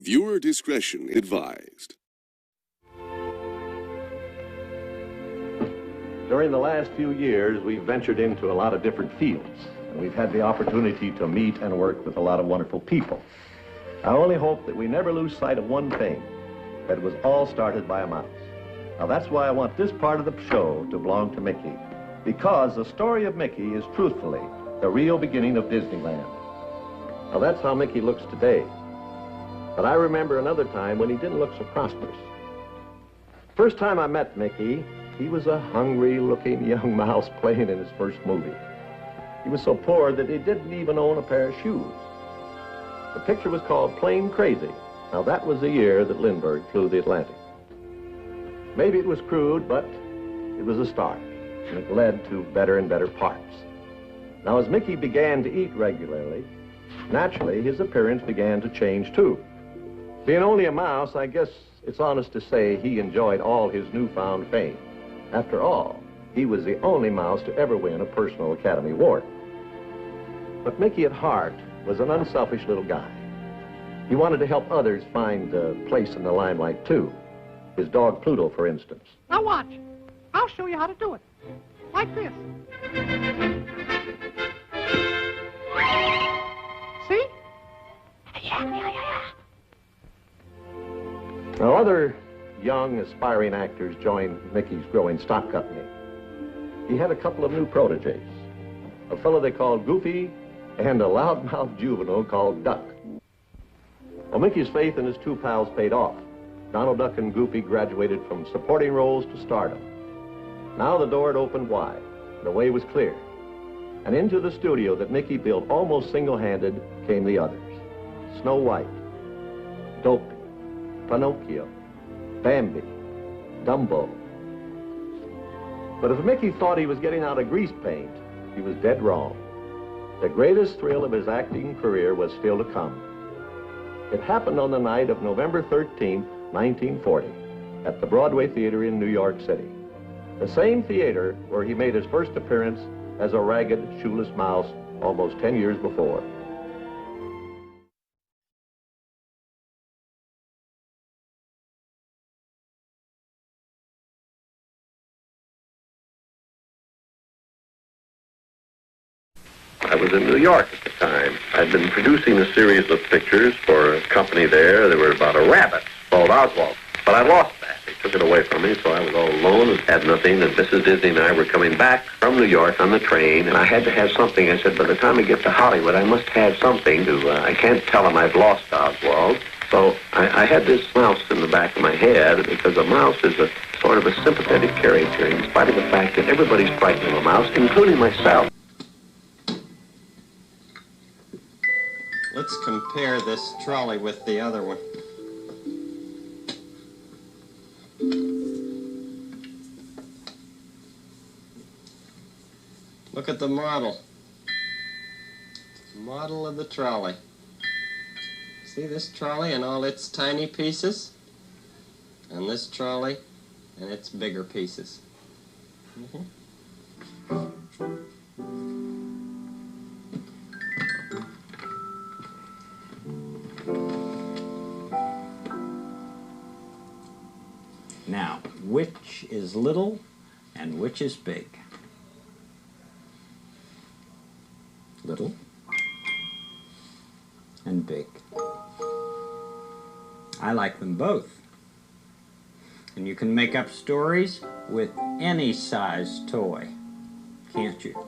Viewer discretion advised. During the last few years, we've ventured into a lot of different fields, and we've had the opportunity to meet and work with a lot of wonderful people. I only hope that we never lose sight of one thing, that it was all started by a mouse. Now that's why I want this part of the show to belong to Mickey, because the story of Mickey is truthfully the real beginning of Disneyland. Now that's how Mickey looks today. But I remember another time when he didn't look so prosperous. First time I met Mickey, he was a hungry-looking young mouse playing in his first movie. He was so poor that he didn't even own a pair of shoes. The picture was called Plain Crazy. Now that was the year that Lindbergh flew the Atlantic. Maybe it was crude, but it was a start, and it led to better and better parts. Now as Mickey began to eat regularly, naturally his appearance began to change too. Being only a mouse, I guess it's honest to say he enjoyed all his newfound fame. After all, he was the only mouse to ever win a personal Academy Award. But Mickey at heart was an unselfish little guy. He wanted to help others find a place in the limelight too. His dog Pluto, for instance. Now watch. I'll show you how to do it. Like this. See? Yeah. Now, other young, aspiring actors joined Mickey's growing stock company. He had a couple of new proteges, a fellow they called Goofy and a loudmouth juvenile called Duck. Well, Mickey's faith in his two pals paid off. Donald Duck and Goofy graduated from supporting roles to stardom. Now the door had opened wide, the way was clear. And into the studio that Mickey built almost single-handed came the others. Snow White, Dopey, Pinocchio, Bambi, Dumbo. But if Mickey thought he was getting out of grease paint, he was dead wrong. The greatest thrill of his acting career was still to come. It happened on the night of November 13th, 1940, at the Broadway Theater in New York City. The same theater where he made his first appearance as a ragged, shoeless mouse almost 10 years before. I was in New York at the time. I'd been producing a series of pictures for a company there. They were about a rabbit called Ásswald. But I lost that. They took it away from me, so I was all alone and had nothing. And Mrs. Disney and I were coming back from New York on the train, and I had to have something. I said, by the time I get to Hollywood, I must have something to, I can't tell them I've lost Ásswald. So I had this mouse in the back of my head, because a mouse is a sort of a sympathetic character, in spite of the fact that everybody's frightened of a mouse, including myself. Let's compare this trolley with the other one. Look at the model. Model of the trolley. See this trolley and all its tiny pieces? And this trolley and its bigger pieces. Now, which is little and which is big? Little and big. I like them both. And you can make up stories with any size toy, can't you?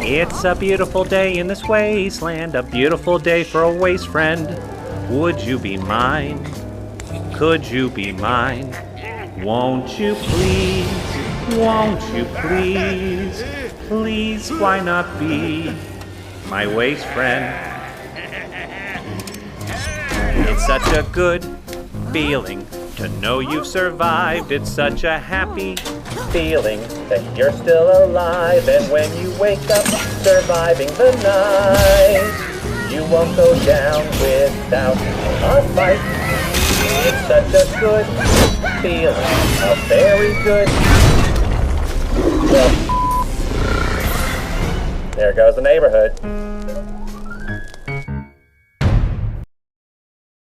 It's a beautiful day in this wasteland, a beautiful day for a waste friend. Would you be mine? Could you be mine? Won't you please? Won't you please? Please, why not be my waste friend? It's such a good feeling to know you've survived. It's such a happy feeling that you're still alive. And when you wake up surviving the night, You won't go down without a fight. It's such a good feeling, a very good. Well, there goes the neighborhood.